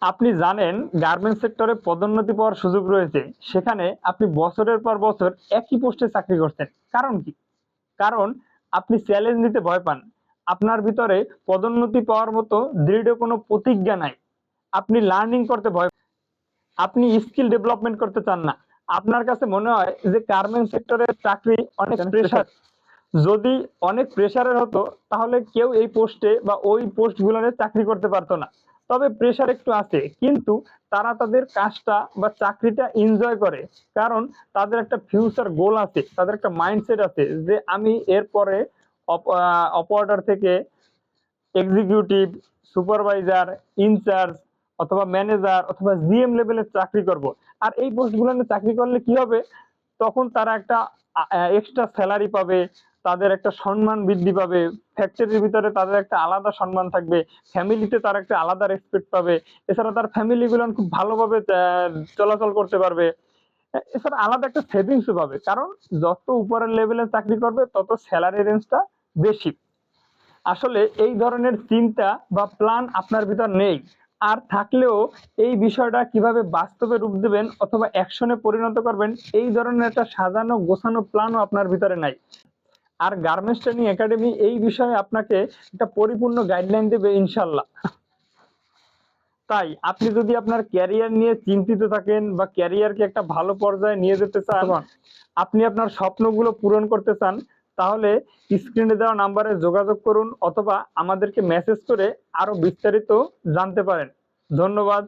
আপনি জানেন গার্মেন্টস সেক্টরে পদোন্নতি পাওয়ার সুযোগ রয়েছে। সেখানে আপনি বছরের পর বছর একই পোস্টে চাকরি করছেন। কারণ কি? কারণ আপনি চ্যালেঞ্জ নিতে ভয় পান। আপনার ভিতরে পদোন্নতি পাওয়ার মতো দৃঢ় কোনো প্রতিজ্ঞা নাই। আপনি লার্নিং করতে ভয়, আপনি স্কিল ডেভেলপমেন্ট করতে চান না। আপনার কাছে মনে হয় যে গার্মেন্টস সেক্টরের চাকরি অনেক প্রেশার। যদি অনেক প্রেশারের হতো তাহলে কেউ এই পোস্টে বা ওই পোস্টগুলোতে চাকরি করতে পারতো না। তবে প্রেশার একটু আছে, কিন্তু তারা তাদের কাজটা বা চাকরিটা এনজয় করে। কারণ তাদের একটা ফিউচার গোল আছে, তাদের একটা মাইন্ডসেট আছে যে আমি এরপরে অপারেটর থেকে এক্সিকিউটিভ, সুপারভাইজার, ইনচার্জ অথবা ম্যানেজার অথবা জিএম লেভেলের চাকরি করব। আর এই পোস্টগুলোতে চাকরি করলে কি হবে? তখন তারা একটা এক্সট্রা স্যালারি পাবে, তাদের একটা সম্মান বৃদ্ধি পাবে, ফ্যাক্টরির ভিতরে তাদের একটা আলাদা সম্মান থাকবে, ফ্যামিলিতে তার একটা আলাদা রেসপেক্ট পাবে। এছাড়া তার ফ্যামিলি গুলো খুব ভালোভাবে চলাচল করতে পারবে। এছাড়া আলাদা একটা সেভিংসও পাবে, কারণ যত উপরের লেভেলে চাকরি করবে তত স্যালারি রেঞ্জটা বেশি। আসলে এই ধরনের চিন্তা বা প্ল্যান আপনার ভিতর নেই। আর থাকলেও এই বিষয়টা কিভাবে বাস্তবে রূপ দেবেন অথবা অ্যাকশনে পরিণত করবেন, এই ধরনের একটা সাজানো গোছানো প্ল্যানও আপনার ভিতরে নাই। আর গার্মেন্টস ট্রেনিং একাডেমি এই বিষয়ে আপনাকে একটা পরিপূর্ণ গাইডলাইন দেবে ইনশাল্লাহ। তাই আপনি যদি আপনার ক্যারিয়ার নিয়ে চিন্তিত থাকেন বা ক্যারিয়ারকে একটা ভালো পর্যায়ে নিয়ে যেতে চান, আপনি আপনার স্বপ্নগুলো পূরণ করতে চান, তাহলে স্ক্রিনে দেওয়া নাম্বারে যোগাযোগ করুন অথবা আমাদেরকে মেসেজ করে আরো বিস্তারিত জানতে পারেন। ধন্যবাদ।